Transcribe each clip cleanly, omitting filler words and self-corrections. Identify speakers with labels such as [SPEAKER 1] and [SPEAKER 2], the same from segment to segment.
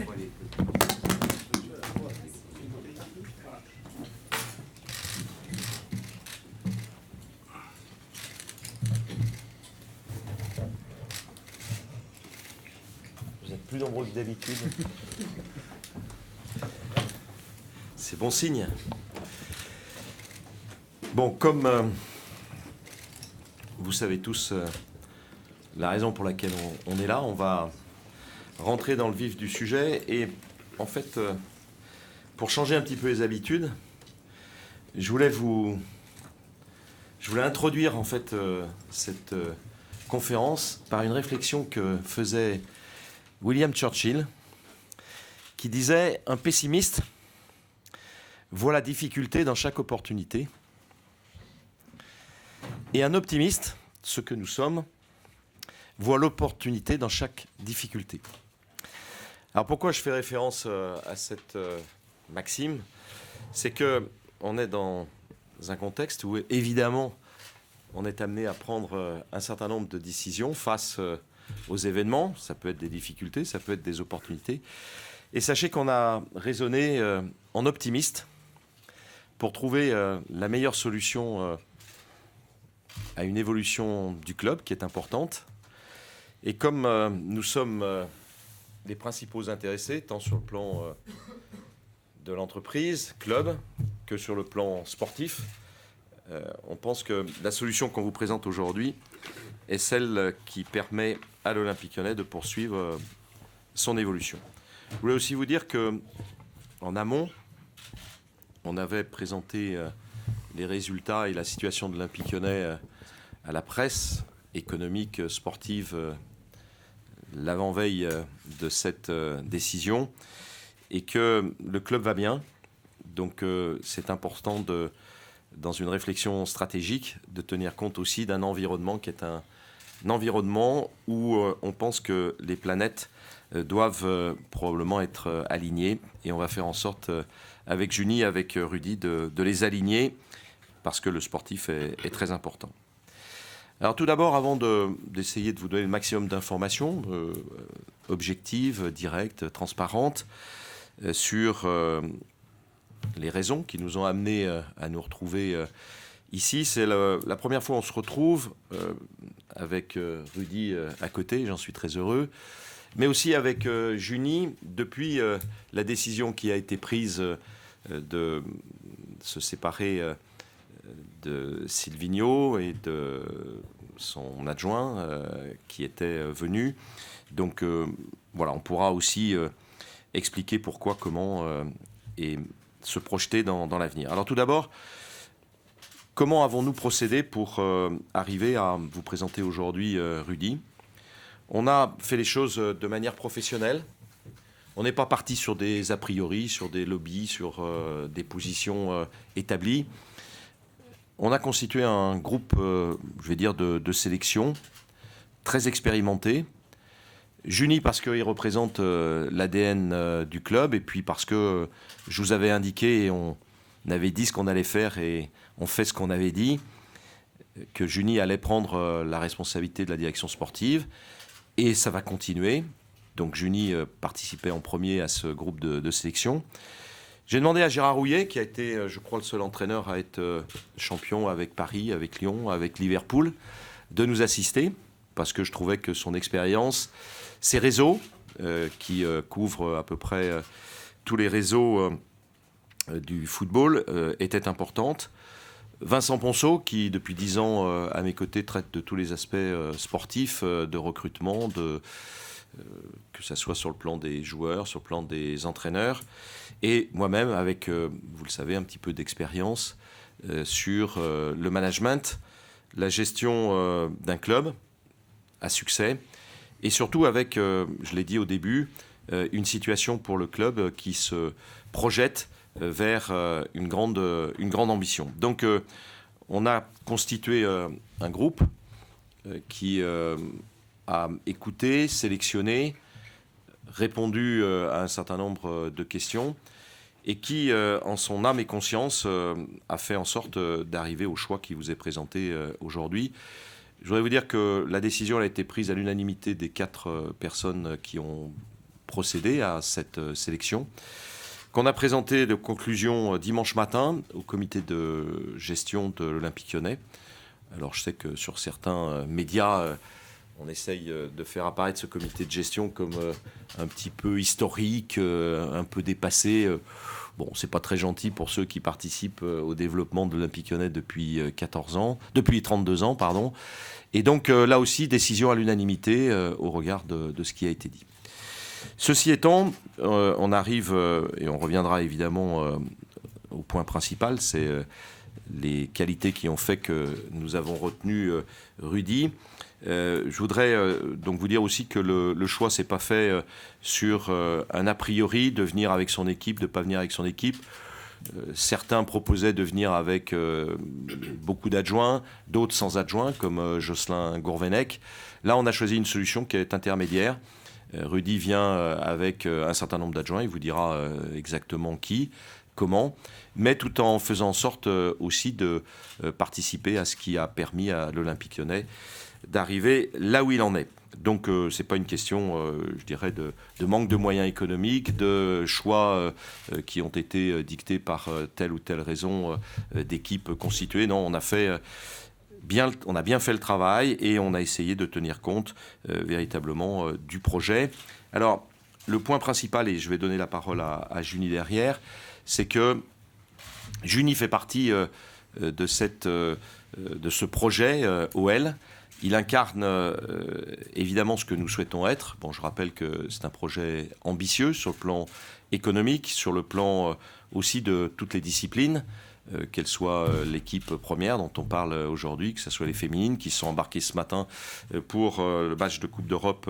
[SPEAKER 1] Vous êtes plus nombreux que d'habitude. C'est bon signe. Bon, comme vous savez tous la raison pour laquelle on est là, on va rentrer dans le vif du sujet. Et en fait, pour changer un petit peu les habitudes, je voulais introduire en fait cette conférence par une réflexion que faisait William Churchill, qui disait « Un pessimiste voit la difficulté dans chaque opportunité, et un optimiste, ce que nous sommes, voit l'opportunité dans chaque difficulté. » Alors pourquoi je fais référence à cette maxime? C'est qu'on est dans un contexte où évidemment on est amené à prendre un certain nombre de décisions face aux événements. Ça peut être des difficultés, ça peut être des opportunités. Et sachez qu'on a raisonné en optimiste pour trouver la meilleure solution à une évolution du club qui est importante. Et comme nous sommes les principaux intéressés, tant sur le plan de l'entreprise, club, que sur le plan sportif, on pense que la solution qu'on vous présente aujourd'hui est celle qui permet à l'Olympique Lyonnais de poursuivre son évolution. Je voulais aussi vous dire qu'en amont, on avait présenté les résultats et la situation de l'Olympique Lyonnais à la presse économique, sportive, l'avant-veille de cette décision, et que le club va bien. Donc c'est important, dans une réflexion stratégique, de tenir compte aussi d'un environnement qui est un environnement où on pense que les planètes doivent probablement être alignées, et on va faire en sorte, avec Juni, avec Rudy, de les aligner, parce que le sportif est très important. Alors tout d'abord, avant d'essayer de vous donner le maximum d'informations objectives, directes, transparentes, sur les raisons qui nous ont amenés à nous retrouver ici. C'est la première fois où on se retrouve avec Rudy à côté, j'en suis très heureux, mais aussi avec Juni, depuis la décision qui a été prise de se séparer de Silvino et de son adjoint qui était venu. Donc voilà, on pourra aussi expliquer pourquoi, comment, et se projeter dans l'avenir. Alors tout d'abord, comment avons-nous procédé pour arriver à vous présenter aujourd'hui Rudy? On a fait les choses de manière professionnelle. On n'est pas parti sur des a priori, sur des lobbies, sur des positions établies. On a constitué un groupe, je vais dire, de sélection, très expérimenté. Juni parce qu'il représente l'ADN du club, et puis parce que je vous avais indiqué, et on avait dit ce qu'on allait faire, et on fait ce qu'on avait dit, que Juni allait prendre la responsabilité de la direction sportive, et ça va continuer. Donc Juni participait en premier à ce groupe de sélection. J'ai demandé à Gérard Rouillet, qui a été, je crois, le seul entraîneur à être champion avec Paris, avec Lyon, avec Liverpool, de nous assister, parce que je trouvais que son expérience, ses réseaux, qui couvrent à peu près tous les réseaux du football, étaient importantes. Vincent Ponceau, qui depuis 10 ans à mes côtés traite de tous les aspects sportifs, de recrutement, que ce soit sur le plan des joueurs, sur le plan des entraîneurs, et moi-même avec, vous le savez, un petit peu d'expérience sur le management, la gestion d'un club à succès, et surtout avec, je l'ai dit au début, une situation pour le club qui se projette vers une grande ambition. Donc on a constitué un groupe qui a écouté, sélectionné, répondu à un certain nombre de questions, et qui, en son âme et conscience, a fait en sorte d'arriver au choix qui vous est présenté aujourd'hui. Je voudrais vous dire que la décision a été prise à l'unanimité des 4 personnes qui ont procéder à cette sélection, qu'on a présenté de conclusions dimanche matin au comité de gestion de l'Olympique Lyonnais. Alors je sais que sur certains médias, on essaye de faire apparaître ce comité de gestion comme un petit peu historique, un peu dépassé. Bon, c'est pas très gentil pour ceux qui participent au développement de l'Olympique Lyonnais depuis 32 ans, pardon. Et donc là aussi, décision à l'unanimité au regard de ce qui a été dit. Ceci étant, on arrive, et on reviendra évidemment au point principal, c'est les qualités qui ont fait que nous avons retenu Rudy. Je voudrais donc vous dire aussi que le choix s'est pas fait sur un a priori de venir avec son équipe, de pas venir avec son équipe. Certains proposaient de venir avec beaucoup d'adjoints, d'autres sans adjoints, comme Jocelyn Gourvenec. Là, on a choisi une solution qui est intermédiaire. Rudy vient avec un certain nombre d'adjoints, il vous dira exactement qui, comment, mais tout en faisant en sorte aussi de participer à ce qui a permis à l'Olympique Lyonnais d'arriver là où il en est. Donc ce n'est pas une question, je dirais, de manque de moyens économiques, de choix qui ont été dictés par telle ou telle raison d'équipe constituée. Non, on a bien fait le travail et on a essayé de tenir compte véritablement du projet. Alors, le point principal, et je vais donner la parole à Juni derrière, c'est que Juni fait partie de ce projet OL. Il incarne évidemment ce que nous souhaitons être. Bon, je rappelle que c'est un projet ambitieux sur le plan économique, sur le plan aussi de toutes les disciplines, qu'elle soit l'équipe première dont on parle aujourd'hui, que ce soit les féminines qui sont embarquées ce matin pour le match de Coupe d'Europe,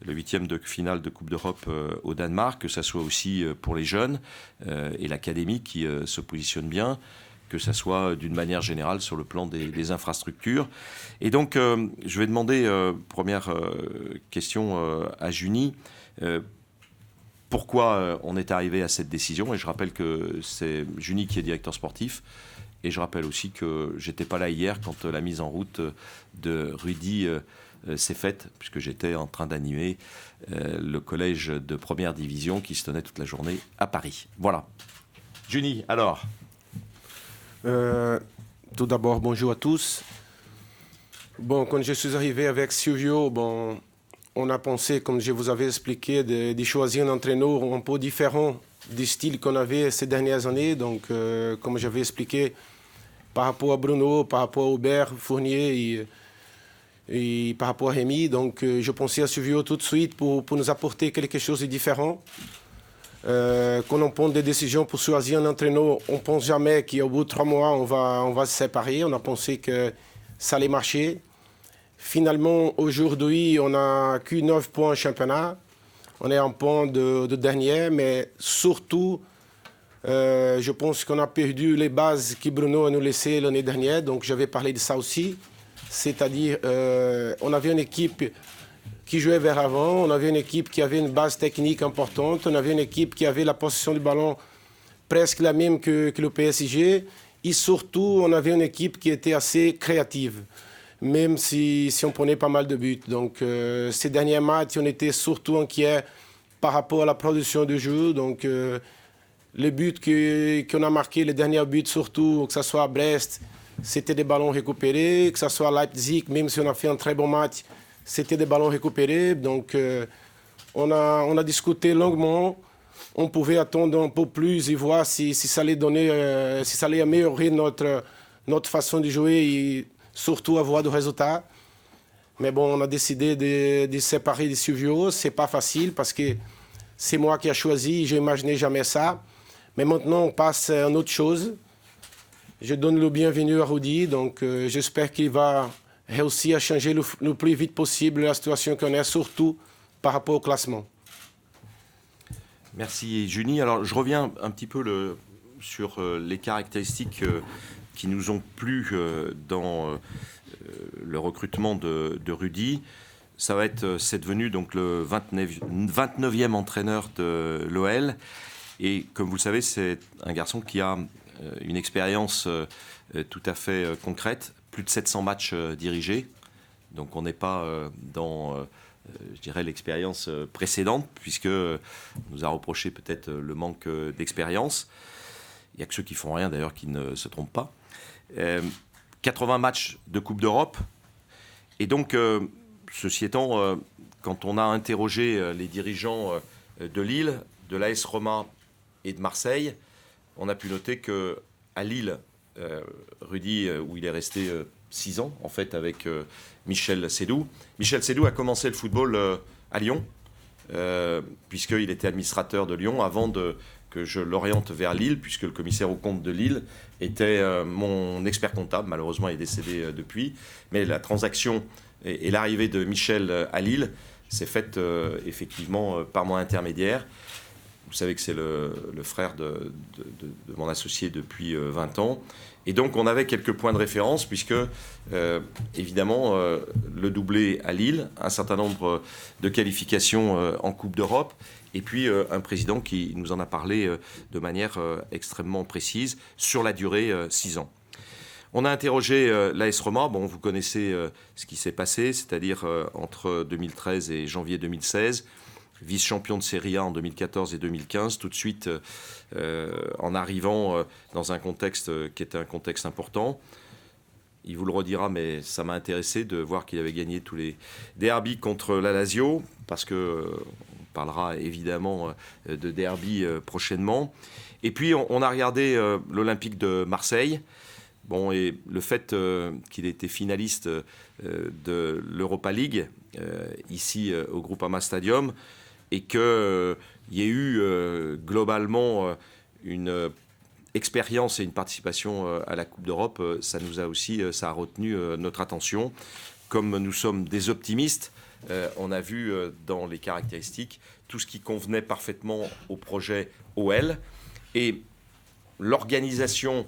[SPEAKER 1] le 8e de finale de Coupe d'Europe au Danemark, que ce soit aussi pour les jeunes et l'académie qui se positionne bien, que ça soit d'une manière générale sur le plan des infrastructures. Et donc, je vais demander, première question à Juni, pourquoi on est arrivé à cette décision. Et je rappelle que c'est Juni qui est directeur sportif. Et je rappelle aussi que j'étais pas là hier quand la mise en route de Rudy s'est faite, puisque j'étais en train d'animer le collège de première division qui se tenait toute la journée à Paris. Voilà. Juni, alors
[SPEAKER 2] tout d'abord, bonjour à tous. Bon, quand je suis arrivé avec Silvio, bon, on a pensé, comme je vous avais expliqué, de choisir un entraîneur un peu différent du style qu'on avait ces dernières années. Donc, comme j'avais expliqué, par rapport à Bruno, par rapport à Aubert Fournier et par rapport à Rémi, donc je pensais à Silvio tout de suite pour nous apporter quelque chose de différent. Quand on prend des décisions pour choisir un entraîneur, on ne pense jamais qu'au bout de 3 mois, on va se séparer. On a pensé que ça allait marcher. Finalement, aujourd'hui, on n'a que 9 points en championnat. On est en point de dernier, mais surtout, je pense qu'on a perdu les bases que Bruno a nous laissées l'année dernière. Donc, je vais parler de ça aussi. C'est-à-dire, on avait une équipe qui jouait vers avant, on avait une équipe qui avait une base technique importante, on avait une équipe qui avait la possession du ballon presque la même que le PSG, et surtout, on avait une équipe qui était assez créative, même si on prenait pas mal de buts. Donc, ces derniers matchs, on était surtout inquiets par rapport à la production de jeu. Donc, les buts qu'on a marqués, les derniers buts surtout, que ce soit à Brest, c'était des ballons récupérés, que ce soit à Leipzig, même si on a fait un très bon match, c'était des ballons récupérés. Donc, on a discuté longuement. On pouvait attendre un peu plus et voir si ça allait donner, si ça allait améliorer notre façon de jouer et surtout avoir des résultats. Mais bon, on a décidé de séparer de Silvio. C'est pas facile parce que c'est moi qui ai choisi. Je n'imaginais jamais ça. Mais maintenant, on passe à une autre chose. Je donne le bienvenu à Rudy. Donc, j'espère qu'il va réussir à changer le plus vite possible la situation qu'on est, surtout par rapport au classement.
[SPEAKER 1] Merci Juni. Alors je reviens un petit peu sur les caractéristiques qui nous ont plu dans le recrutement de Rudy. Ça va être, c'est devenu donc le 29e entraîneur de l'OL. Et comme vous le savez, c'est un garçon qui a une expérience tout à fait concrète, plus de 700 matchs dirigés. Donc on n'est pas dans je dirais, l'expérience précédente, puisque nous a reproché peut-être le manque d'expérience. Il n'y a que ceux qui font rien, d'ailleurs, qui ne se trompent pas. 80 matchs de Coupe d'Europe. Et donc, ceci étant, quand on a interrogé les dirigeants de Lille, de l'AS Roma et de Marseille, on a pu noter qu'à Lille, Rudy, où il est resté 6 ans, en fait, avec Michel Seydoux. Michel Seydoux a commencé le football à Lyon, puisqu'il était administrateur de Lyon, avant que je l'oriente vers Lille, puisque le commissaire aux comptes de Lille était mon expert comptable. Malheureusement, il est décédé depuis. Mais la transaction et l'arrivée de Michel à Lille s'est faite effectivement par mon intermédiaire. Vous savez que c'est le frère de mon associé depuis 20 ans. Et donc, on avait quelques points de référence, puisque, évidemment, le doublé à Lille, un certain nombre de qualifications en Coupe d'Europe, et puis un président qui nous en a parlé de manière extrêmement précise sur la durée 6 ans. On a interrogé l'AS Roma. Bon, vous connaissez ce qui s'est passé, c'est-à-dire entre 2013 et janvier 2016, vice-champion de Serie A en 2014 et 2015, tout de suite en arrivant dans un contexte qui était un contexte important. Il vous le redira, mais ça m'a intéressé de voir qu'il avait gagné tous les derbys contre la Lazio, parce qu'on parlera évidemment de derby prochainement. Et puis on a regardé l'Olympique de Marseille. Bon, et le fait qu'il ait été finaliste de l'Europa League, ici au Groupama Stadium, et qu'il y ait eu globalement une expérience et une participation à la Coupe d'Europe, ça a retenu notre attention. Comme nous sommes des optimistes, on a vu dans les caractéristiques tout ce qui convenait parfaitement au projet OL, et l'organisation,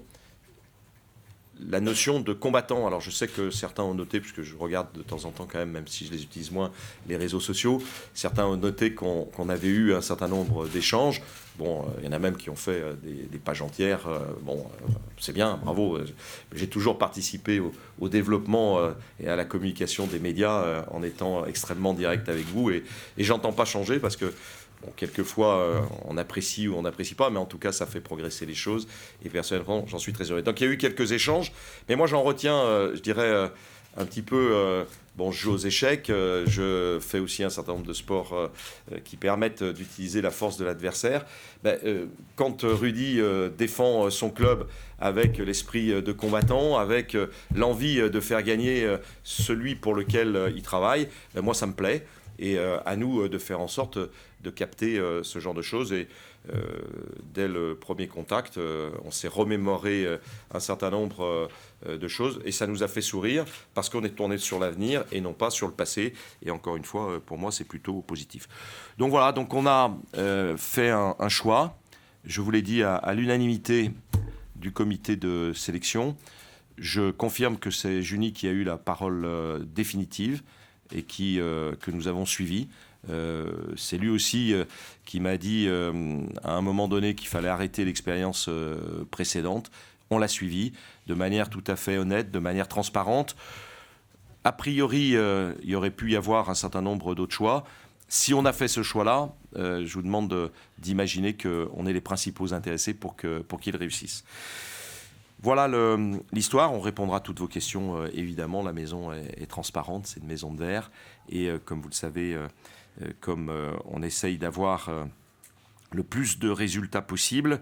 [SPEAKER 1] la notion de combattant. Alors je sais que certains ont noté, puisque je regarde de temps en temps quand même si je les utilise moins, les réseaux sociaux, certains ont noté qu'on avait eu un certain nombre d'échanges. Bon, il y en a même qui ont fait des pages entières. C'est bien, bravo. J'ai toujours participé au développement et à la communication des médias en étant extrêmement direct avec vous. Et j'entends pas changer, parce que bon, quelquefois, on apprécie ou on n'apprécie pas, mais en tout cas, ça fait progresser les choses. Et personnellement, j'en suis très heureux. Donc, il y a eu quelques échanges, mais moi, j'en retiens, je dirais, un petit peu... je joue aux échecs, je fais aussi un certain nombre de sports qui permettent d'utiliser la force de l'adversaire. Quand Rudy défend son club avec l'esprit de combattant, avec l'envie de faire gagner celui pour lequel il travaille, moi, ça me plaît. Et à nous de faire en sorte de capter ce genre de choses. Et dès le premier contact, on s'est remémoré un certain nombre de choses. Et ça nous a fait sourire, parce qu'on est tourné sur l'avenir et non pas sur le passé. Et encore une fois, pour moi, c'est plutôt positif. Donc voilà, donc on a fait un choix. Je vous l'ai dit à l'unanimité du comité de sélection. Je confirme que c'est Juni qui a eu la parole définitive, et que nous avons suivi. C'est lui aussi qui m'a dit à un moment donné qu'il fallait arrêter l'expérience précédente. On l'a suivi de manière tout à fait honnête, de manière transparente. A priori, il y aurait pu y avoir un certain nombre d'autres choix. Si on a fait ce choix-là, je vous demande d'imaginer qu'on est les principaux intéressés pour qu'il réussisse. Voilà l'histoire. On répondra à toutes vos questions, évidemment. La maison est transparente, c'est une maison de verre. Et comme vous le savez, comme on essaye d'avoir le plus de résultats possible,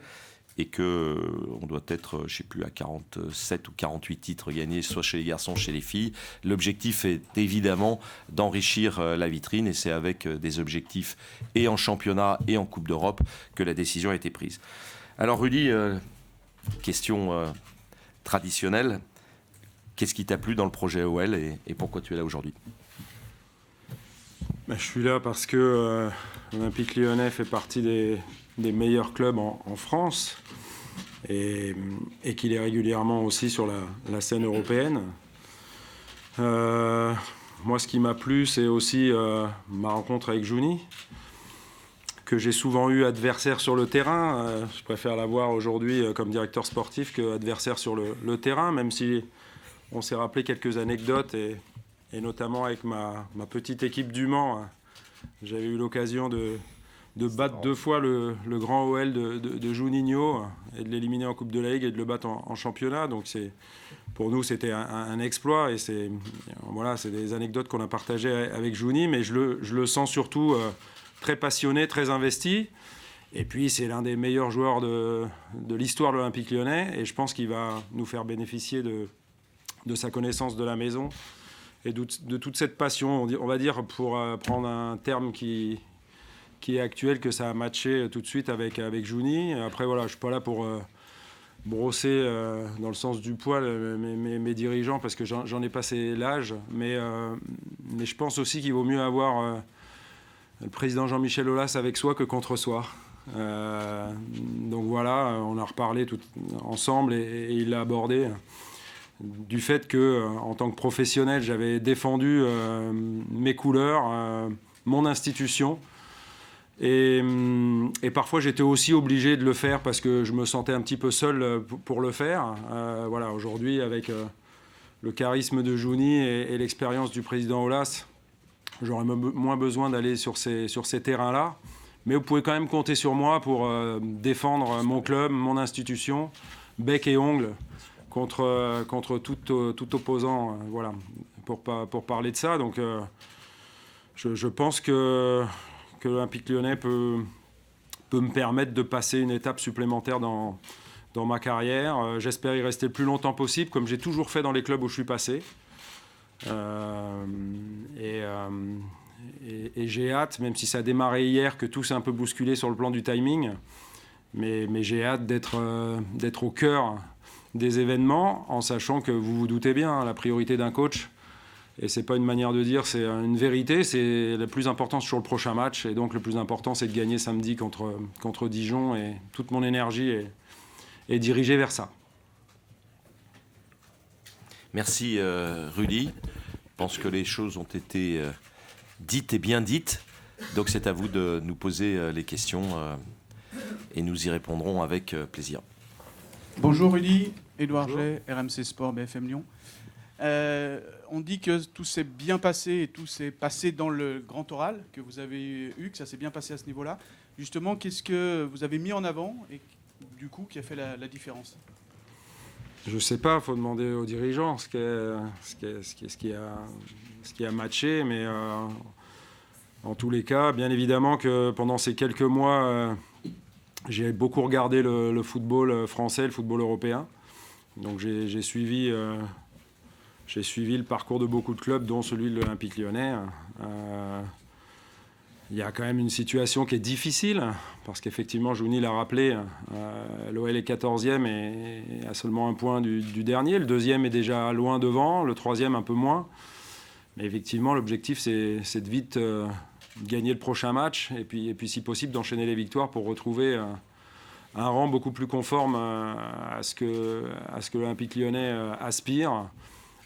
[SPEAKER 1] et qu'on doit être, je ne sais plus, à 47 ou 48 titres gagnés, soit chez les garçons, chez les filles, l'objectif est évidemment d'enrichir la vitrine, et c'est avec des objectifs et en championnat et en Coupe d'Europe que la décision a été prise. Alors Rudy, question traditionnelle, qu'est-ce qui t'a plu dans le projet OL et pourquoi tu es là aujourd'hui ?
[SPEAKER 3] Je suis là parce que l'Olympique Lyonnais fait partie des meilleurs clubs en France, et qu'il est régulièrement aussi sur la scène européenne. Moi, ce qui m'a plu, c'est aussi ma rencontre avec Juni, que j'ai souvent eu adversaire sur le terrain. Je préfère l'avoir aujourd'hui comme directeur sportif qu'adversaire sur le terrain, même si on s'est rappelé quelques anecdotes, et et notamment avec ma petite équipe du Mans. J'avais eu l'occasion de battre 2 fois le grand OL de Juninho et de l'éliminer en Coupe de la Ligue et de le battre en championnat. Donc pour nous, c'était un exploit et c'est des anecdotes qu'on a partagées avec Juni, mais je le sens surtout très passionné, très investi. Et puis, c'est l'un des meilleurs joueurs de l'histoire de l'Olympique Lyonnais et je pense qu'il va nous faire bénéficier de sa connaissance de la maison et de toute cette passion. On va dire, pour prendre un terme qui est actuel, que ça a matché tout de suite avec Juni. Après, voilà, je ne suis pas là pour brosser dans le sens du poil mes dirigeants parce que j'en ai passé l'âge. Mais je pense aussi qu'il vaut mieux avoir le président Jean-Michel Aulas avec soi que contre soi. Donc voilà, on a reparlé tout ensemble et il l'a abordé du fait que en tant que professionnel, j'avais défendu mes couleurs, mon institution. Et parfois, j'étais aussi obligé de le faire parce que je me sentais un petit peu seul pour le faire. Voilà, aujourd'hui, avec le charisme de Juni et l'expérience du président Aulas, j'aurais moins besoin d'aller sur ces terrains-là. Mais vous pouvez quand même compter sur moi pour défendre mon club, mon institution, bec et ongles, contre tout opposant, voilà, pour parler de ça. Donc, je pense que l'Olympique Lyonnais peut me permettre de passer une étape supplémentaire dans ma carrière. J'espère y rester le plus longtemps possible, comme j'ai toujours fait dans les clubs où je suis passé. Et j'ai hâte, même si ça a démarré hier, que tout s'est un peu bousculé sur le plan du timing, mais j'ai hâte d'être au cœur des événements, en sachant que vous vous doutez bien, la priorité d'un coach, et c'est pas une manière de dire, c'est une vérité, c'est le plus important sur le prochain match, et donc le plus important c'est de gagner samedi contre Dijon, et toute mon énergie est dirigée vers ça.
[SPEAKER 1] Merci Rudy. Je pense que les choses ont été dites et bien dites, donc c'est à vous de nous poser les questions et nous y répondrons avec plaisir.
[SPEAKER 4] Bonjour Rudy, Édouard Jay, RMC Sport, BFM Lyon. On dit que tout s'est bien passé et tout s'est passé dans le grand oral que vous avez eu, que ça s'est bien passé à ce niveau-là. Justement, qu'est-ce que vous avez mis en avant et du coup qui a fait la différence ?
[SPEAKER 3] Je ne sais pas, il faut demander aux dirigeants ce qui a matché, mais en tous les cas, bien évidemment que pendant ces quelques mois, j'ai beaucoup regardé le football français, le football européen. Donc j'ai suivi le parcours de beaucoup de clubs, dont celui de l'Olympique Lyonnais. Il y a quand même une situation qui est difficile, parce qu'effectivement, Jouni l'a rappelé, l'OL est 14e et a seulement un point du dernier. Le deuxième est déjà loin devant, le troisième un peu moins. Mais effectivement, l'objectif, c'est de vite gagner le prochain match et puis si possible, d'enchaîner les victoires pour retrouver un rang beaucoup plus conforme à ce que l'Olympique Lyonnais aspire.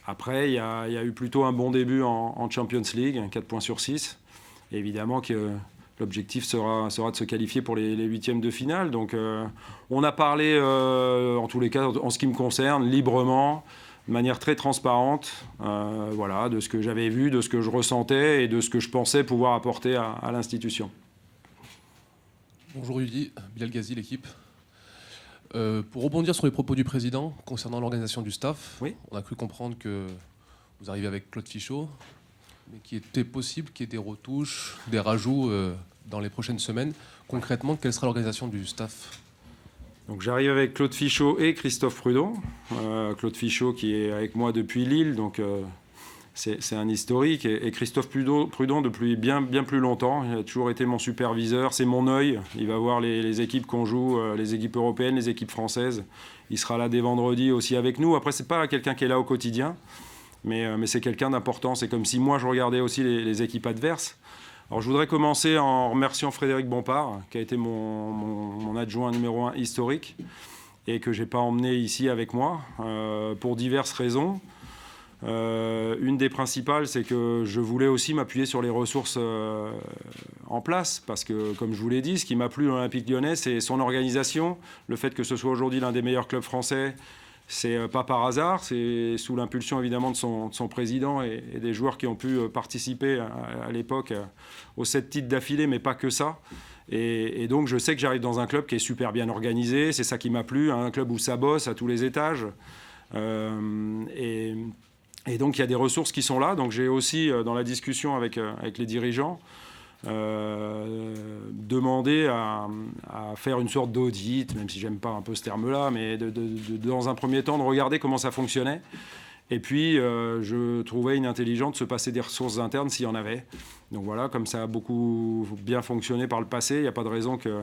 [SPEAKER 3] Après, il y a eu plutôt un bon début en Champions League, 4 points sur 6. Et évidemment que l'objectif sera de se qualifier pour les huitièmes de finale. Donc on a parlé, en tous les cas, en ce qui me concerne, librement, de manière très transparente, voilà, de ce que j'avais vu, de ce que je ressentais et de ce que je pensais pouvoir apporter à l'institution.
[SPEAKER 5] Bonjour Rudy, Bilal Ghazi, l'équipe. Pour rebondir sur les propos du président concernant l'organisation du staff,
[SPEAKER 3] oui.
[SPEAKER 5] On a cru comprendre que vous arrivez avec Claude Fichot, mais qu'il était possible qu'il y ait des retouches, des rajouts dans les prochaines semaines. Concrètement, quelle sera l'organisation du staff ?
[SPEAKER 3] Donc j'arrive avec Claude Fichot et Christophe Prudon. Claude Fichot qui est avec moi depuis Lille, donc c'est un historique. Et Christophe Prudon depuis bien plus longtemps. Il a toujours été mon superviseur, c'est mon œil. Il va voir les équipes qu'on joue, les équipes européennes, les équipes françaises. Il sera là dès vendredi aussi avec nous. Après, c'est pas quelqu'un qui est là au quotidien, mais c'est quelqu'un d'important. C'est comme si moi, je regardais aussi les équipes adverses. Alors, je voudrais commencer en remerciant Frédéric Bompard, qui a été mon adjoint numéro 1 historique et que je n'ai pas emmené ici avec moi pour diverses raisons. Une des principales, c'est que je voulais aussi m'appuyer sur les ressources en place, parce que, comme je vous l'ai dit, ce qui m'a plu dans l'Olympique Lyonnais, c'est son organisation, le fait que ce soit aujourd'hui l'un des meilleurs clubs français, C'est pas par hasard, c'est sous l'impulsion évidemment de son président et des joueurs qui ont pu participer à l'époque aux 7 titres d'affilée, mais pas que ça. Et donc je sais que j'arrive dans un club qui est super bien organisé, c'est ça qui m'a plu, un club où ça bosse à tous les étages. Et donc il y a des ressources qui sont là. Donc j'ai aussi, dans la discussion avec les dirigeants, demander à faire une sorte d'audit, même si j'aime pas un peu ce terme-là, mais dans un premier temps de regarder comment ça fonctionnait. Et puis je trouvais inintelligent de se passer des ressources internes s'il y en avait. Donc voilà, comme ça a beaucoup bien fonctionné par le passé, il n'y a pas de raison qu'il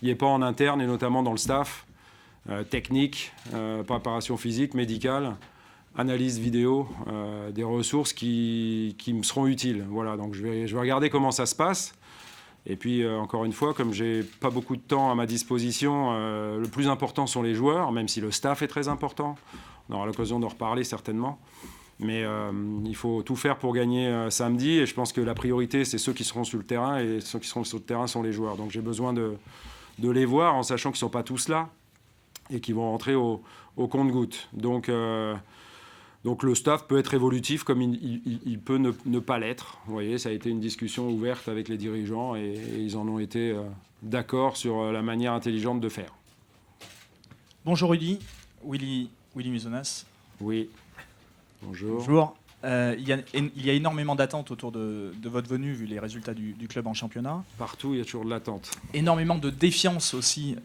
[SPEAKER 3] n'y ait pas en interne, et notamment dans le staff, technique, préparation physique, médicale, analyse vidéo, des ressources qui me seront utiles. Voilà, donc je vais regarder comment ça se passe. Et puis, encore une fois, comme j'ai pas beaucoup de temps à ma disposition, le plus important sont les joueurs, même si le staff est très important. On aura l'occasion d'en reparler certainement. Mais il faut tout faire pour gagner samedi. Et je pense que la priorité, c'est ceux qui seront sur le terrain. Et ceux qui seront sur le terrain sont les joueurs. Donc j'ai besoin de les voir, en sachant qu'ils ne sont pas tous là et qu'ils vont rentrer au compte-gouttes. Donc le staff peut être évolutif comme il peut ne pas l'être. Vous voyez, ça a été une discussion ouverte avec les dirigeants et ils en ont été d'accord sur la manière intelligente de faire.
[SPEAKER 6] Bonjour Rudy, Willy Muzonas.
[SPEAKER 3] Oui, bonjour.
[SPEAKER 6] Bonjour. Il y a énormément d'attentes autour de votre venue, vu les résultats du club en championnat.
[SPEAKER 3] Partout, il y a toujours de l'attente.
[SPEAKER 6] Énormément de défiance aussi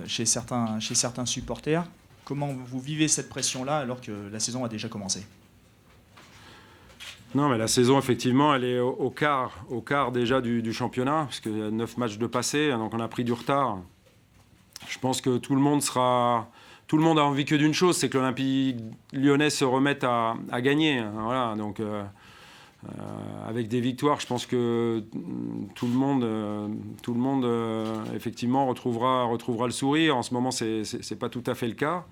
[SPEAKER 6] chez certains supporters. Comment vous vivez cette pression-là alors que la saison a déjà commencé ?
[SPEAKER 3] Non, mais la saison, effectivement, elle est au quart déjà du championnat, parce qu'il y a 9 matchs de passé, donc on a pris du retard. Je pense que tout le monde a envie que d'une chose, c'est que l'Olympique lyonnais se remette à gagner. Voilà, donc avec des victoires, je pense que tout le monde effectivement retrouvera le sourire. En ce moment, c'est pas tout à fait le cas.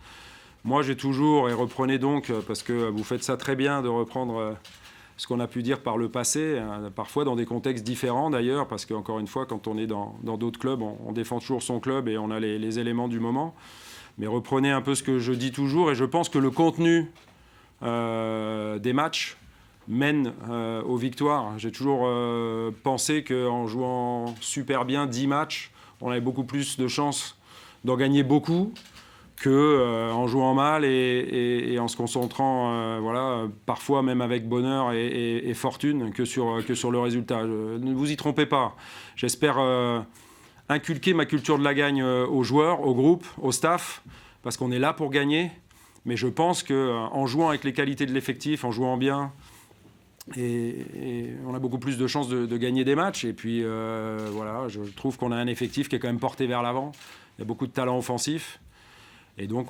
[SPEAKER 3] Moi, j'ai toujours, et reprenez donc, parce que vous faites ça très bien, de reprendre ce qu'on a pu dire par le passé, parfois dans des contextes différents d'ailleurs, parce qu'encore une fois, quand on est dans d'autres clubs, on défend toujours son club et on a les éléments du moment. Mais reprenez un peu ce que je dis toujours, et je pense que le contenu des matchs mène aux victoires. J'ai toujours pensé qu'en jouant super bien 10 matchs, on avait beaucoup plus de chances d'en gagner beaucoup qu'en jouant mal et en se concentrant, parfois même avec bonheur et fortune, que sur le résultat. Ne vous y trompez pas. J'espère inculquer ma culture de la gagne aux joueurs, au groupe, au staff, parce qu'on est là pour gagner. Mais je pense qu'en jouant avec les qualités de l'effectif, en jouant bien, et on a beaucoup plus de chances de gagner des matchs. Et puis, je trouve qu'on a un effectif qui est quand même porté vers l'avant. Il y a beaucoup de talent offensif. Et donc,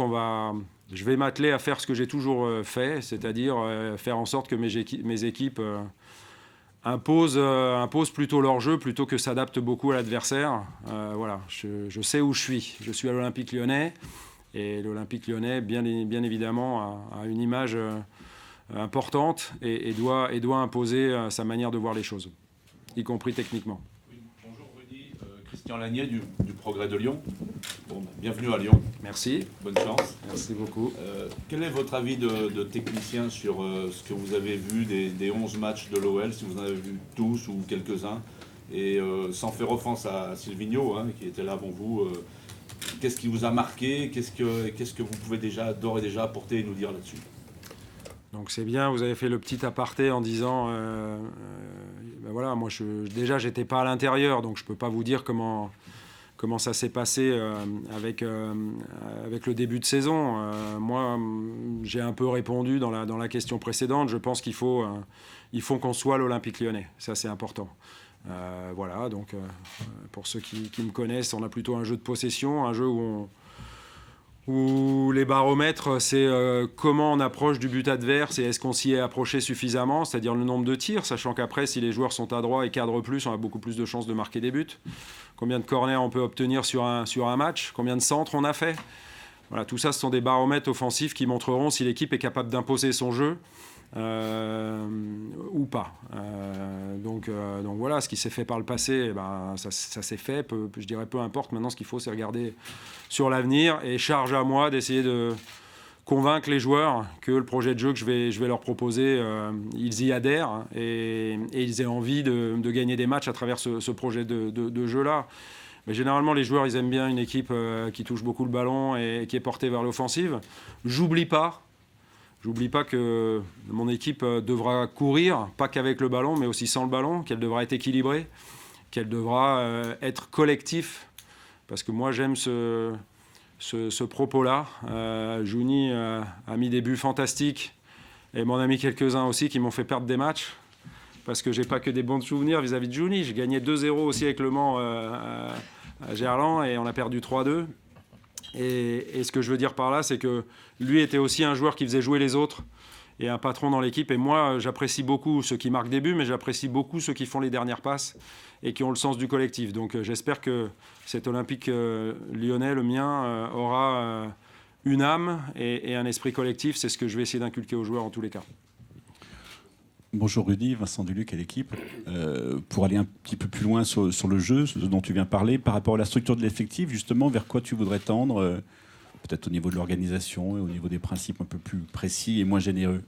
[SPEAKER 3] je vais m'atteler à faire ce que j'ai toujours fait, c'est-à-dire faire en sorte que mes équipes imposent plutôt leur jeu plutôt que s'adaptent beaucoup à l'adversaire. Je sais où je suis. Je suis à l'Olympique lyonnais. Et l'Olympique lyonnais, bien évidemment, a une image importante et doit imposer sa manière de voir les choses, y compris techniquement.
[SPEAKER 7] Oui, bonjour Rudy, Christian Lagnier du Progrès de Lyon. Bon, bienvenue à Lyon.
[SPEAKER 3] Merci.
[SPEAKER 7] Bonne chance.
[SPEAKER 3] Merci beaucoup.
[SPEAKER 7] Quel est votre avis de technicien sur ce que vous avez vu des 11 matchs de l'OL, si vous en avez vu tous ou quelques-uns, et sans faire offense à Silvino, qui était là avant vous, qu'est-ce qui vous a marqué, qu'est-ce que vous pouvez d'ores et déjà apporter et nous dire là-dessus?
[SPEAKER 3] Donc c'est bien, vous avez fait le petit aparté en disant, moi j'étais pas à l'intérieur, donc je peux pas vous dire comment ça s'est passé avec le début de saison. Moi, j'ai un peu répondu dans la question précédente. Je pense qu'il faut qu'on soit l'Olympique lyonnais. Ça, c'est important. Donc pour ceux qui me connaissent, on a plutôt un jeu de possession, un jeu où les baromètres, c'est comment on approche du but adverse et est-ce qu'on s'y est approché suffisamment, c'est-à-dire le nombre de tirs, sachant qu'après, si les joueurs sont adroits et cadrent plus, on a beaucoup plus de chances de marquer des buts. Combien de corners on peut obtenir sur un match, combien de centres on a fait. Voilà, tout ça, ce sont des baromètres offensifs qui montreront si l'équipe est capable d'imposer son jeu ou pas. Donc voilà, ce qui s'est fait par le passé, ça s'est fait. Je dirais peu importe. Maintenant, ce qu'il faut, c'est regarder sur l'avenir et charge à moi d'essayer de convaincre les joueurs que le projet de jeu que je vais leur proposer, ils y adhèrent et ils aient envie de gagner des matchs à travers ce projet de jeu-là. Mais généralement, les joueurs, ils aiment bien une équipe qui touche beaucoup le ballon et qui est portée vers l'offensive. J'oublie pas que mon équipe devra courir, pas qu'avec le ballon, mais aussi sans le ballon, qu'elle devra être équilibrée, qu'elle devra être collectif. Parce que moi, j'aime ce propos-là. Juni a mis des buts fantastiques et m'en a mis quelques-uns aussi qui m'ont fait perdre des matchs. Parce que j'ai pas que des bons souvenirs vis-à-vis de Juni. J'ai gagné 2-0 aussi avec Le Mans à Gerland et on a perdu 3-2. Et ce que je veux dire par là, c'est que lui était aussi un joueur qui faisait jouer les autres et un patron dans l'équipe. Et moi, j'apprécie beaucoup ceux qui marquent des buts, mais j'apprécie beaucoup ceux qui font les dernières passes et qui ont le sens du collectif. Donc j'espère que cet Olympique lyonnais, le mien, aura une âme et un esprit collectif. C'est ce que je vais essayer d'inculquer aux joueurs en tous les cas.
[SPEAKER 8] Bonjour Rudy, Vincent Duluc à l'équipe. Pour aller un petit peu plus loin sur le jeu, ce dont tu viens parler, par rapport à la structure de l'effectif, justement, vers quoi tu voudrais tendre, peut-être au niveau de l'organisation et au niveau des principes un peu plus précis et moins généraux.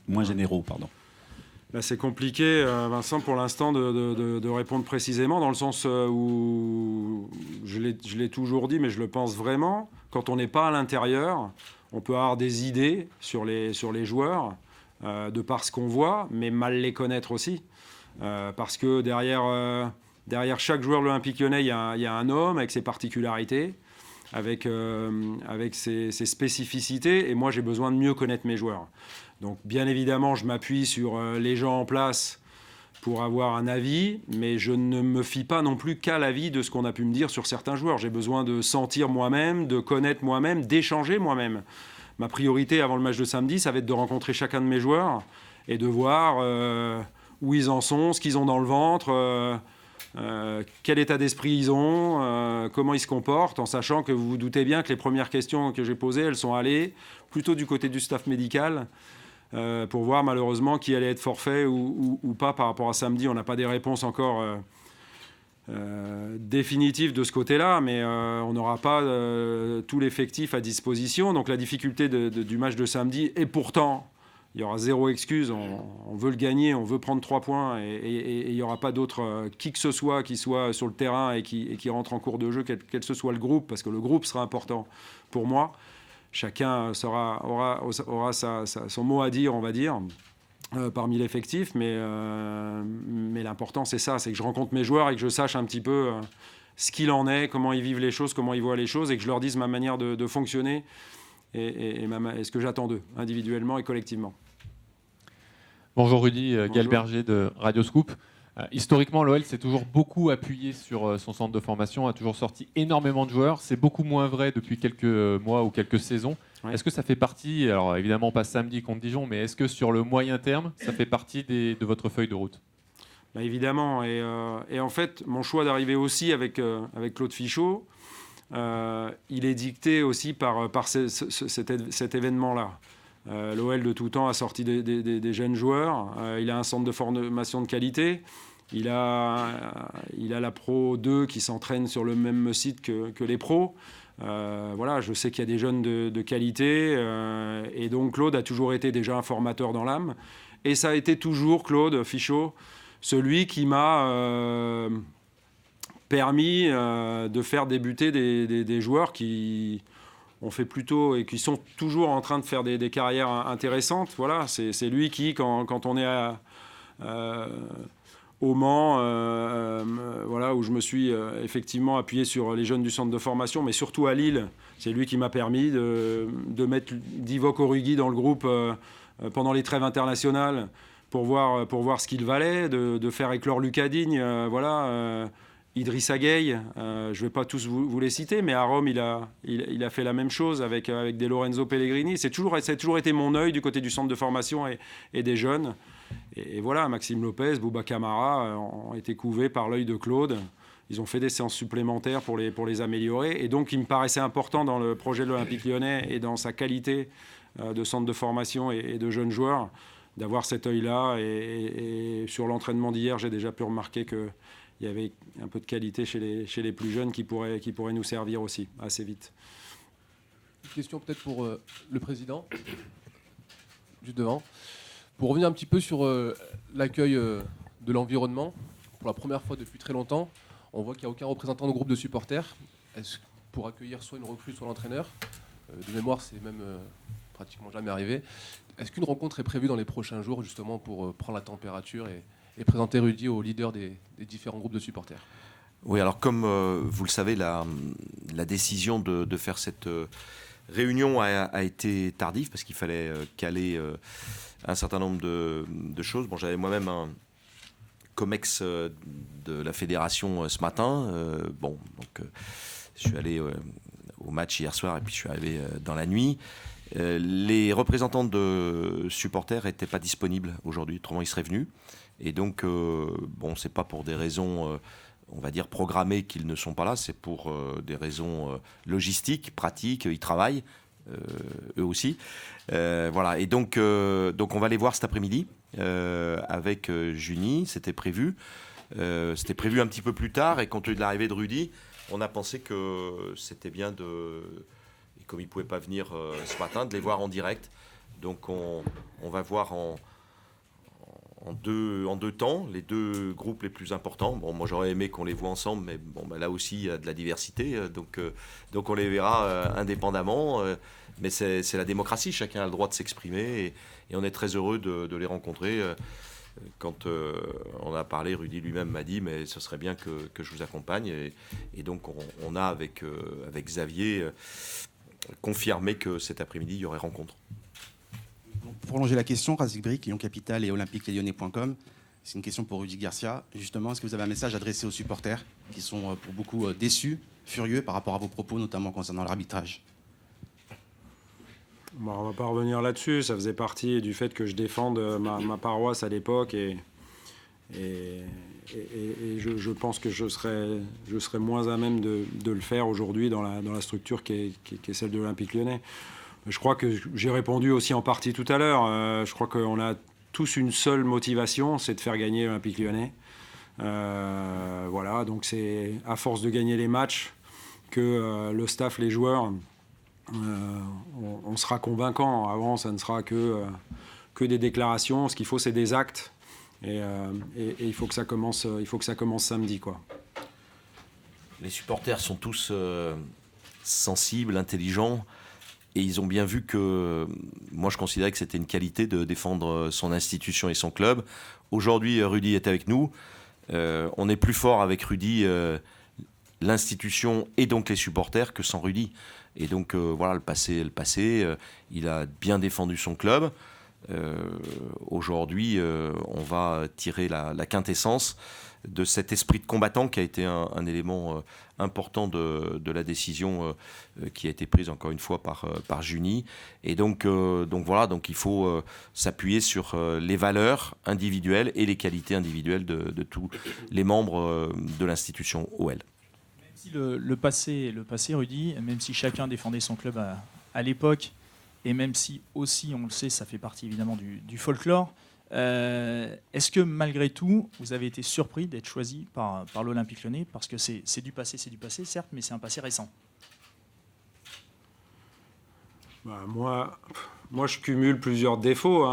[SPEAKER 3] Là, c'est compliqué, Vincent, pour l'instant, de répondre précisément, dans le sens où je l'ai toujours dit, mais je le pense vraiment. Quand on n'est pas à l'intérieur, on peut avoir des idées sur les joueurs, de par ce qu'on voit, mais mal les connaître aussi. Parce que derrière chaque joueur de l'Olympique Lyonnais, il y a un homme avec ses particularités, avec ses spécificités, et moi j'ai besoin de mieux connaître mes joueurs. Donc bien évidemment, je m'appuie sur les gens en place pour avoir un avis, mais je ne me fie pas non plus qu'à l'avis de ce qu'on a pu me dire sur certains joueurs. J'ai besoin de sentir moi-même, de connaître moi-même, d'échanger moi-même. Ma priorité avant le match de samedi, ça va être de rencontrer chacun de mes joueurs et de voir où ils en sont, ce qu'ils ont dans le ventre, quel état d'esprit ils ont, comment ils se comportent, en sachant que vous vous doutez bien que les premières questions que j'ai posées, elles sont allées plutôt du côté du staff médical pour voir malheureusement qui allait être forfait ou pas par rapport à samedi. On n'a pas des réponses encore définitive de ce côté-là, mais on n'aura pas tout l'effectif à disposition. Donc la difficulté du match de samedi, et pourtant, il y aura zéro excuse. On veut le gagner, on veut prendre 3 points, et il n'y aura pas d'autre qui que ce soit qui soit sur le terrain et qui rentre en cours de jeu, quel que soit le groupe, parce que le groupe sera important pour moi. Chacun aura son mot à dire, on va dire. Parmi l'effectif, mais l'important c'est ça, c'est que je rencontre mes joueurs et que je sache un petit peu ce qu'il en est, comment ils vivent les choses, comment ils voient les choses, et que je leur dise ma manière de fonctionner et ce que j'attends d'eux, individuellement et collectivement.
[SPEAKER 9] Bonjour Rudy, Gaël Berger de Radio Scoop. Historiquement, l'OL s'est toujours beaucoup appuyé sur son centre de formation, a toujours sorti énormément de joueurs. C'est beaucoup moins vrai depuis quelques mois ou quelques saisons. Ouais. Est-ce que ça fait partie, alors évidemment pas samedi contre Dijon, mais est-ce que sur le moyen terme, ça fait partie de votre feuille de route ?
[SPEAKER 3] Bah évidemment, et en fait, mon choix d'arriver aussi avec Claude Fichot, il est dicté aussi par cet événement-là. L'OL de tout temps a sorti des jeunes joueurs, il a un centre de formation de qualité, il a la Pro 2 qui s'entraîne sur le même site que les pros. Voilà, je sais qu'il y a des jeunes de qualité, et donc Claude a toujours été déjà un formateur dans l'âme, et ça a été toujours, Claude Fichot, celui qui m'a permis de faire débuter des joueurs qui ont fait plutôt et qui sont toujours en train de faire des carrières intéressantes. Voilà, c'est lui qui, quand on est au Mans, voilà, où je me suis effectivement appuyé sur les jeunes du centre de formation, mais surtout à Lille, c'est lui qui m'a permis de mettre Divock Origi dans le groupe pendant les trêves internationales pour voir ce qu'il valait, de faire éclore Lucas Digne, voilà, Idrissa Gueye, je ne vais pas tous vous les citer, mais à Rome, il a fait la même chose avec des Lorenzo Pellegrini. Ça a toujours été mon œil du côté du centre de formation et des jeunes. Et voilà, Maxime Lopez, Bouba Camara ont été couvés par l'œil de Claude. Ils ont fait des séances supplémentaires pour les améliorer. Et donc, il me paraissait important dans le projet de l'Olympique Lyonnais et dans sa qualité de centre de formation et de jeunes joueurs, d'avoir cet œil-là. Et sur l'entraînement d'hier, j'ai déjà pu remarquer qu'il y avait un peu de qualité chez les plus jeunes qui pourraient nous servir aussi assez vite.
[SPEAKER 5] Une question peut-être pour le président, juste devant. Pour revenir un petit peu sur l'accueil de l'environnement, pour la première fois depuis très longtemps, on voit qu'il n'y a aucun représentant de groupe de supporters. Est-ce pour accueillir soit une recrue, soit l'entraîneur, de mémoire, c'est même pratiquement jamais arrivé. Est-ce qu'une rencontre est prévue dans les prochains jours, justement, pour prendre la température et présenter Rudy aux leaders des différents groupes de supporters?
[SPEAKER 1] Oui, alors comme vous le savez, la décision de faire cette réunion a été tardive parce qu'il fallait caler un certain nombre de choses. Bon, j'avais moi-même un COMEX de la fédération ce matin. Je suis allé au match hier soir et puis je suis arrivé dans la nuit. Les représentants de supporters n'étaient pas disponibles aujourd'hui, autrement ils seraient venus. Et donc, c'est pas pour des raisons, on va dire, programmées qu'ils ne sont pas là, c'est pour des raisons logistiques, pratiques, ils travaillent, eux aussi. Voilà, et donc on va les voir cet après-midi avec Juni, c'était prévu. C'était prévu un petit peu plus tard, et compte tenu de l'arrivée de Rudy, on a pensé que c'était bien et comme ils ne pouvaient pas venir ce matin, de les voir en direct. Donc on va voir en deux temps, les deux groupes les plus importants. Bon, moi j'aurais aimé qu'on les voit ensemble, mais là aussi il y a de la diversité, donc on les verra indépendamment. Mais c'est la démocratie, chacun a le droit de s'exprimer, et on est très heureux de les rencontrer. Quand on a parlé, Rudy lui-même m'a dit, mais ce serait bien que je vous accompagne. Et donc on a avec Xavier confirmé que cet après-midi il y aurait rencontre.
[SPEAKER 10] Pour prolonger la question, Razik Brick, Lyon Capital et olympiquelyonnais.com, c'est une question pour Rudy Garcia. Justement, est-ce que vous avez un message adressé aux supporters qui sont pour beaucoup déçus, furieux par rapport à vos propos, notamment concernant l'arbitrage?
[SPEAKER 3] Bon, on ne va pas revenir là-dessus. Ça faisait partie du fait que je défende ma paroisse à l'époque. Et je pense que je serais moins à même de le faire aujourd'hui dans la structure qui est celle de l'Olympique Lyonnais. Je crois que j'ai répondu aussi en partie tout à l'heure. Je crois qu'on a tous une seule motivation, c'est de faire gagner l'Olympique Lyonnais. Voilà, donc c'est à force de gagner les matchs que le staff, les joueurs, on sera convaincant. Avant, ça ne sera que des déclarations. Ce qu'il faut, c'est des actes. Et il faut que ça commence samedi, quoi.
[SPEAKER 1] Les supporters sont tous sensibles, intelligents. Et ils ont bien vu que moi je considérais que c'était une qualité de défendre son institution et son club. Aujourd'hui, Rudy est avec nous. On est plus fort avec Rudy, l'institution et donc les supporters, que sans Rudy. Et donc voilà, le passé, il a bien défendu son club. Aujourd'hui, on va tirer la quintessence de cet esprit de combattant qui a été un élément important de la décision qui a été prise encore une fois par Juni. Et donc voilà, donc il faut s'appuyer sur les valeurs individuelles et les qualités individuelles de tous les membres de l'institution OL.
[SPEAKER 6] Même si le passé, Rudy, même si chacun défendait son club à l'époque, et même si aussi, on le sait, ça fait partie évidemment du folklore, est-ce que malgré tout, vous avez été surpris d'être choisi par l'Olympique Lyonnais? Parce que c'est du passé, certes, mais c'est un passé récent.
[SPEAKER 3] Moi, je cumule plusieurs défauts.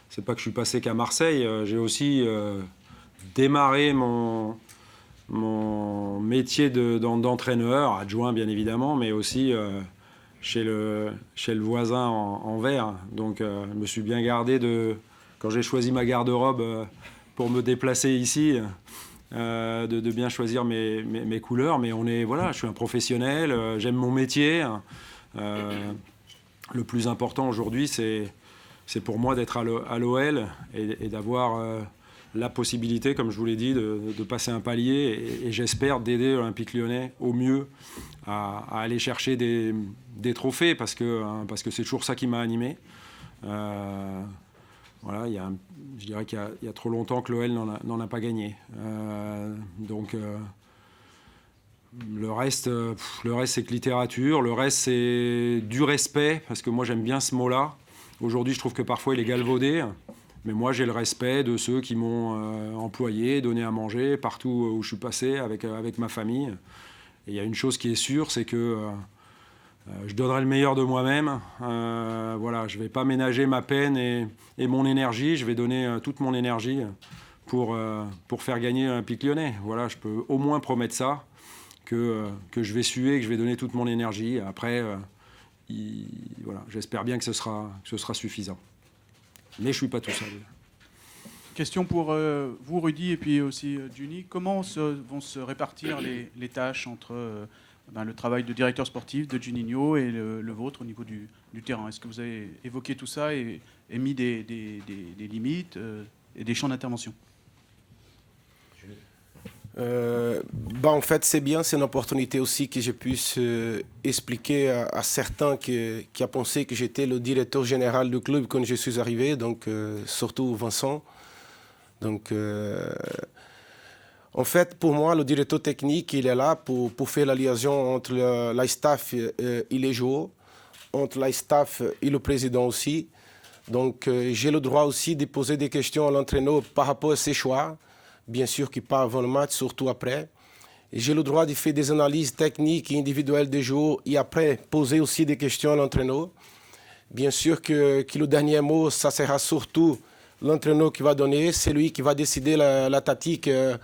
[SPEAKER 3] C'est pas que je suis passé qu'à Marseille. J'ai aussi démarré mon métier d'entraîneur, adjoint bien évidemment, mais aussi chez le voisin en vert. Donc je me suis bien gardé quand j'ai choisi ma garde-robe pour me déplacer ici, de bien choisir mes couleurs. Mais je suis un professionnel, j'aime mon métier. Le plus important aujourd'hui, c'est pour moi d'être à l'OL et d'avoir la possibilité, comme je vous l'ai dit, de passer un palier et j'espère d'aider l'Olympique Lyonnais au mieux à aller chercher des trophées parce que c'est toujours ça qui m'a animé. Voilà, je dirais qu'il y a trop longtemps que l'OL n'en a pas gagné. Donc le reste c'est que littérature, le reste c'est du respect, parce que moi j'aime bien ce mot-là. Aujourd'hui je trouve que parfois il est galvaudé, mais moi j'ai le respect de ceux qui m'ont employé, donné à manger partout où je suis passé avec ma famille. Et il y a une chose qui est sûre, c'est que Je donnerai le meilleur de moi-même. Voilà, je ne vais pas ménager ma peine et mon énergie. Je vais donner toute mon énergie pour faire gagner l'Olympique Lyonnais. Voilà, je peux au moins promettre ça, que je vais suer, que je vais donner toute mon énergie. Après, voilà, j'espère bien que ce sera suffisant. Mais je ne suis pas tout seul.
[SPEAKER 4] Question pour vous, Rudy, et puis aussi Juni. Comment vont se répartir les tâches entre le travail de directeur sportif de Juninho et le vôtre au niveau du terrain? Est-ce que vous avez évoqué tout ça et mis des limites et des champs d'intervention?
[SPEAKER 2] En fait, c'est bien, c'est une opportunité aussi que je puisse expliquer à certains qui ont pensé que j'étais le directeur général du club quand je suis arrivé, donc surtout Vincent. Donc, en fait, pour moi, le directeur technique, il est là pour faire la liaison entre la staff et les joueurs, entre la staff et le président aussi. Donc, j'ai le droit aussi de poser des questions à l'entraîneur par rapport à ses choix. Bien sûr qu'il pas avant le match, surtout après. J'ai le droit de faire des analyses techniques et individuelles des joueurs et après poser aussi des questions à l'entraîneur. Bien sûr que le dernier mot, ça sera surtout l'entraîneur qui va donner. C'est lui qui va décider la tactique et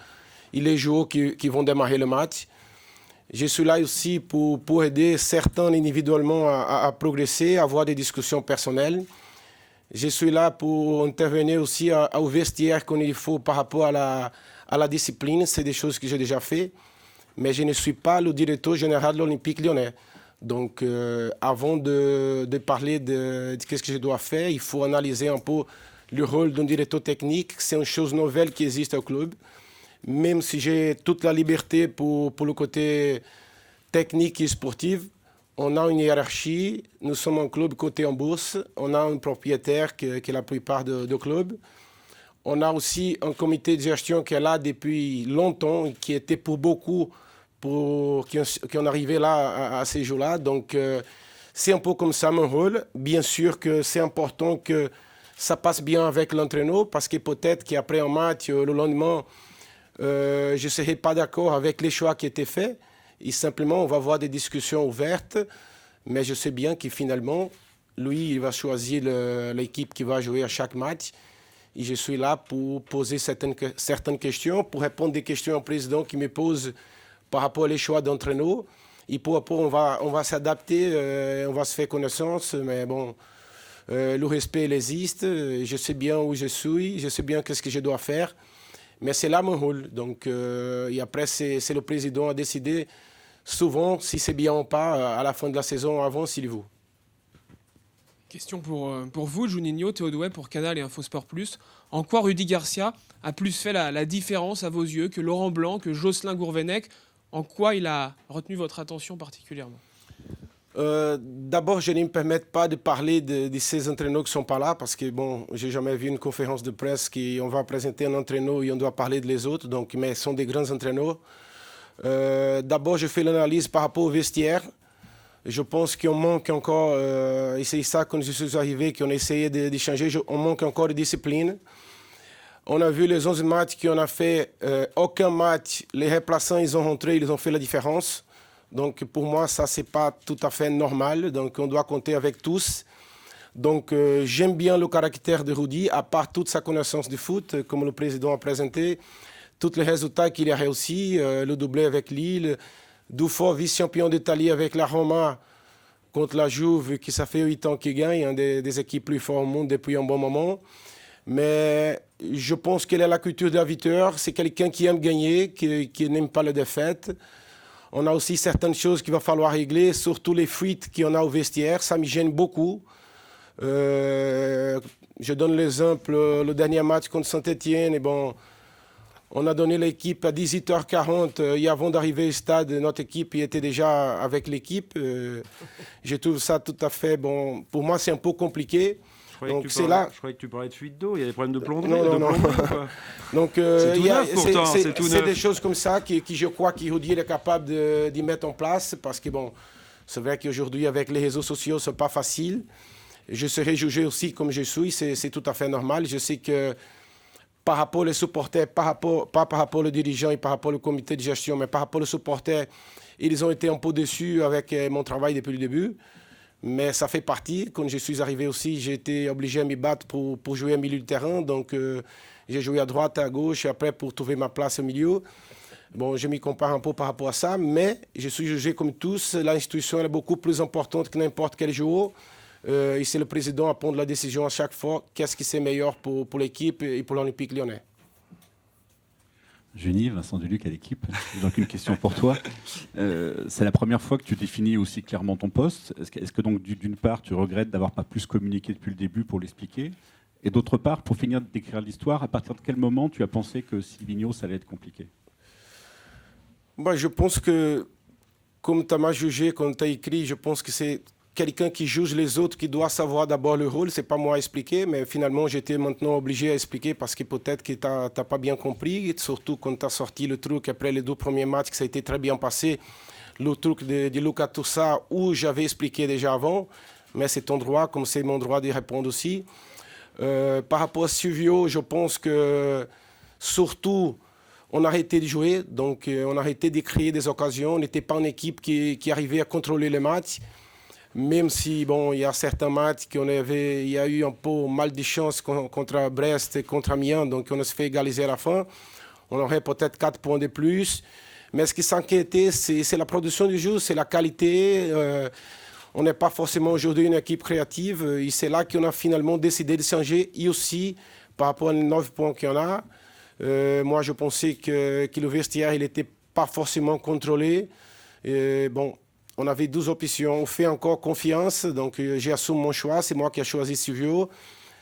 [SPEAKER 2] les joueurs qui vont démarrer le match. Je suis là aussi pour aider certains individuellement à progresser, à avoir des discussions personnelles. Je suis là pour intervenir aussi au vestiaire quand il faut par rapport à la discipline. C'est des choses que j'ai déjà fait. Mais je ne suis pas le directeur général de l'Olympique Lyonnais. Donc, avant de parler de ce que je dois faire, il faut analyser un peu le rôle d'un directeur technique. C'est une chose nouvelle qui existe au club. Même si j'ai toute la liberté pour le côté technique et sportif, on a une hiérarchie, nous sommes un club coté en bourse, on a un propriétaire qui est la plupart du club. On a aussi un comité de gestion qui est là depuis longtemps, qui était pour beaucoup, qui ont arrivé là à ces jours-là. Donc, c'est un peu comme ça mon rôle. Bien sûr que c'est important que ça passe bien avec l'entraîneur, parce que peut-être qu'après un match, le lendemain, je ne serai pas d'accord avec les choix qui étaient faits. Et simplement, on va avoir des discussions ouvertes. Mais je sais bien que finalement, lui, il va choisir l'équipe qui va jouer à chaque match. Et je suis là pour poser certaines questions, pour répondre des questions au président qui me pose par rapport aux choix d'entraîneur. Et pour rapport, on va s'adapter, on va se faire connaissance. Mais bon, le respect, il existe. Je sais bien où je suis, je sais bien qu'est-ce que je dois faire. Mais c'est là mon rôle. Donc, et après, c'est le président à décider souvent si c'est bien ou pas à la fin de la saison, avant, s'il veut.
[SPEAKER 11] Question pour vous, Juninho, Théodouet pour Canal et Infosport Plus. En quoi Rudy Garcia a plus fait la différence à vos yeux que Laurent Blanc, que Jocelyn Gourvenec? En quoi il a retenu votre attention particulièrement?
[SPEAKER 2] D'abord, je ne me permets pas de parler de ces entraîneurs qui ne sont pas là parce que, bon, je n'ai jamais vu une conférence de presse qu'on va présenter un entraîneur et on doit parler de les autres, donc, mais ce sont des grands entraîneurs. D'abord, je fais l'analyse par rapport au vestiaire. Je pense qu'on manque encore, et c'est ça quand je suis arrivé, qu'on a essayé de changer, on manque encore de discipline. On a vu les 11 matchs qu'on a fait, aucun match, les remplaçants, ils ont rentré, ils ont fait la différence. Donc, pour moi, ça, ce n'est pas tout à fait normal. Donc, on doit compter avec tous. Donc, j'aime bien le caractère de Rudy, à part toute sa connaissance du foot, comme le président a présenté, tous les résultats qu'il a réussi, le doublé avec Lille, 2 fois vice-champion d'Italie avec la Roma contre la Juve, qui ça fait 8 ans qu'il gagne, une des équipes plus fortes au monde depuis un bon moment. Mais je pense qu'il a la culture de la victoire. C'est quelqu'un qui aime gagner, qui n'aime pas la défaite. On a aussi certaines choses qu'il va falloir régler, surtout les fuites qu'on a au vestiaire. Ça me gêne beaucoup. Je donne l'exemple, le dernier match contre Saint-Etienne. Et bon, on a donné l'équipe à 18h40. Et avant d'arriver au stade, notre équipe était déjà avec l'équipe. Je trouve ça tout à fait... Bon, pour moi, c'est un peu compliqué.
[SPEAKER 3] Donc c'est là. Je croyais que tu parlais de fuite d'eau. Il y a des problèmes de plomberie.
[SPEAKER 2] Non. Donc c'est des
[SPEAKER 3] neuf.
[SPEAKER 2] choses comme ça qui je crois qu'Rudy est capable d'y mettre en place parce que bon, c'est vrai qu'aujourd'hui avec les réseaux sociaux c'est pas facile. Je serai jugé aussi comme je suis, c'est tout à fait normal. Je sais que par rapport aux supporters, pas par rapport aux dirigeants et par rapport au comité de gestion, mais par rapport aux supporters, Ils ont été un peu déçus avec mon travail depuis le début. Mais ça fait partie. Quand je suis arrivé aussi, j'ai été obligé à me battre pour jouer au milieu du terrain. Donc, j'ai joué à droite, à gauche, et après pour trouver ma place au milieu. Bon, je m'y compare un peu par rapport à ça, mais je suis jugé comme tous. L'institution est beaucoup plus importante que n'importe quel joueur. Et c'est le président à prendre la décision à chaque fois. Qu'est-ce qui c'est meilleur pour l'équipe et pour l'Olympique lyonnais.
[SPEAKER 8] Junie, Vincent Duluc à l'équipe. J'ai donc une question pour toi. C'est la première fois que tu définis aussi clairement ton poste. Est-ce que donc d'une part tu regrettes d'avoir pas plus communiqué depuis le début pour l'expliquer, et d'autre part, pour finir de décrire l'histoire, à partir de quel moment tu as pensé que Silvinho ça allait être compliqué?
[SPEAKER 2] Je pense que, comme tu m'as jugé, comme tu as écrit, je pense que c'est quelqu'un qui juge les autres qui doit savoir d'abord le rôle. Ce n'est pas moi à expliquer, mais finalement, j'étais maintenant obligé à expliquer parce que peut-être que tu n'as pas bien compris, surtout quand tu as sorti le truc après les 2 premiers matchs, que ça a été très bien passé. Le truc de Lucas Toussaint, où j'avais expliqué déjà avant, mais c'est ton droit, comme c'est mon droit d'y répondre aussi. Par rapport à Silvio, je pense que surtout, on a arrêté de jouer, donc on a arrêté de créer des occasions. On n'était pas une équipe qui arrivait à contrôler les matchs. Même si, il y a certains matchs il y a eu un peu mal de chance contre Brest et contre Amiens, donc on se fait égaliser à la fin. On aurait peut-être 4 points de plus. Mais ce qui s'inquiétait, c'est la production du jeu, c'est la qualité. On n'est pas forcément aujourd'hui une équipe créative. Et c'est là qu'on a finalement décidé de changer. Et aussi, par rapport aux 9 points qu'il y en a, moi, je pensais que le vestiaire, il n'était pas forcément contrôlé. On avait 12 options. On fait encore confiance. Donc, j'ai assumé mon choix. C'est moi qui ai choisi Silvio.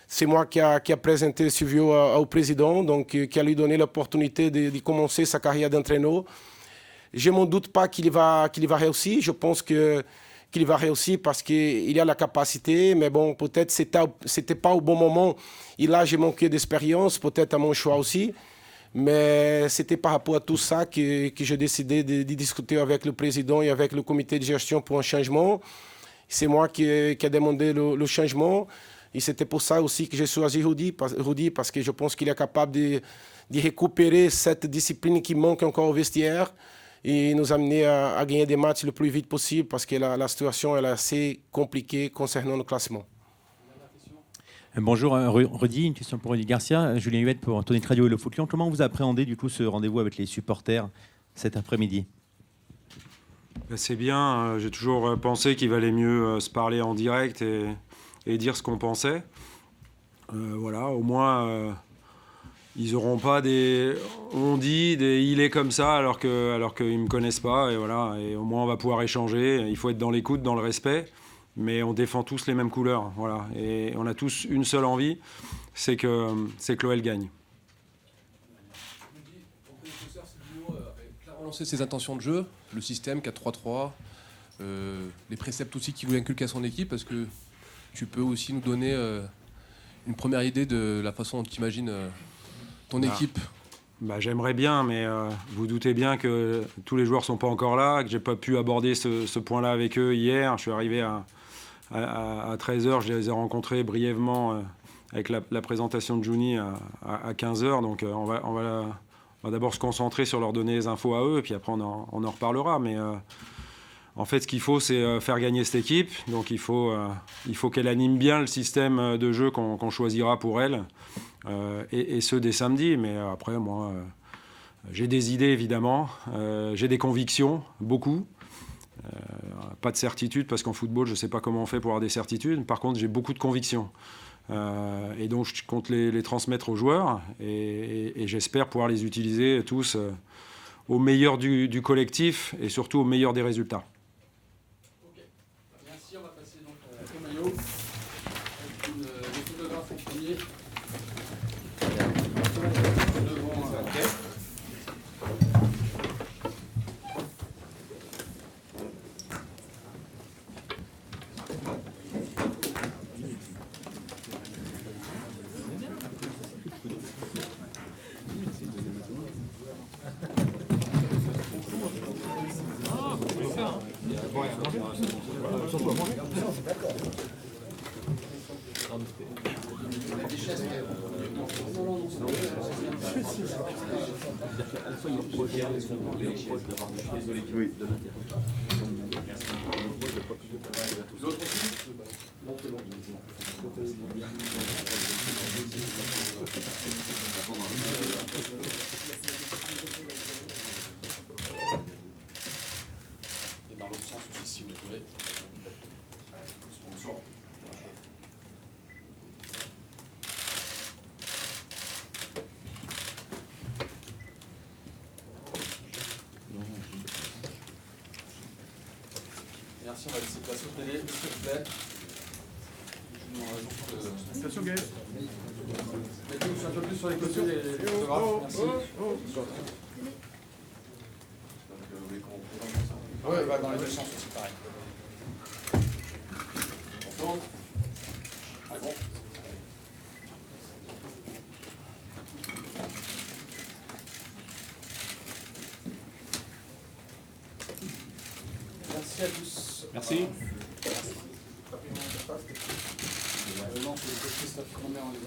[SPEAKER 2] C'est moi qui a présenté Silvio au président, donc qui a lui donné l'opportunité de commencer sa carrière d'entraîneur. Je ne m'en doute pas qu'il va réussir. Je pense qu'il va réussir parce qu'il a la capacité. Mais bon, peut-être c'était pas au bon moment. Et là, j'ai manqué d'expérience, peut-être à mon choix aussi. Mais c'était par rapport à tout ça que j'ai décidé de discuter avec le président et avec le comité de gestion pour un changement. C'est moi qui ai demandé le changement. Et c'était pour ça aussi que j'ai choisi Rudy, parce que je pense qu'il est capable de récupérer cette discipline qui manque encore au vestiaire et nous amener à gagner des matchs le plus vite possible, parce que la situation elle est assez compliquée concernant le classement.
[SPEAKER 12] Bonjour Rudy, une question pour Rudy Garcia. Julien Huette pour Tonic Radio et le Foot Lyon. Comment vous appréhendez du coup ce rendez-vous avec les supporters cet après-midi?
[SPEAKER 3] C'est bien, j'ai toujours pensé qu'il valait mieux se parler en direct et dire ce qu'on pensait. Voilà, au moins ils n'auront pas des on dit, des il est comme ça alors qu'ils ne me connaissent pas. Et voilà, et au moins on va pouvoir échanger. Il faut être dans l'écoute, dans le respect. Mais on défend tous les mêmes couleurs, voilà. Et on a tous une seule envie, c'est que l'OL gagne.
[SPEAKER 5] Ton prédécesseur Silvio avait clairement lancé ses intentions de jeu, le système 4-3-3, les préceptes aussi qu'il voulait inculquer à son équipe. Est-ce que tu peux aussi nous donner une première idée de la façon dont tu imagines ton équipe?
[SPEAKER 3] J'aimerais bien, mais vous doutez bien que tous les joueurs ne sont pas encore là, que je n'ai pas pu aborder ce point-là avec eux hier. Je suis arrivé à 13h, je les ai rencontrés brièvement avec la présentation de Juni à 15h. Donc on va d'abord se concentrer sur leur donner les infos à eux, et puis après on en reparlera. Mais en fait, ce qu'il faut, c'est faire gagner cette équipe. Donc il faut qu'elle anime bien le système de jeu qu'on choisira pour elle, et ce dès samedi. Mais après, moi, j'ai des idées, évidemment. J'ai des convictions, beaucoup. Pas de certitude, parce qu'en football, je ne sais pas comment on fait pour avoir des certitudes. Par contre, j'ai beaucoup de convictions. Et donc, je compte les transmettre aux joueurs. Et j'espère pouvoir les utiliser tous au meilleur du collectif et surtout au meilleur des résultats.
[SPEAKER 5] Ok. Merci, on va passer donc au maillot. Avec les photographes en premier. Et dans l'autre sens aussi, si vous voulez. Merci, on va laisser place au télé, s'il vous plaît.
[SPEAKER 4] Station Gaël.
[SPEAKER 5] Mettez-vous un peu plus sur les côtés, les photographes. Merci.
[SPEAKER 4] Ouais, bah dans les deux sens aussi, pareil.
[SPEAKER 5] On tourne. Ah bon. Merci à tous.
[SPEAKER 7] Merci.
[SPEAKER 5] Non, c'est Christophe Cromer en les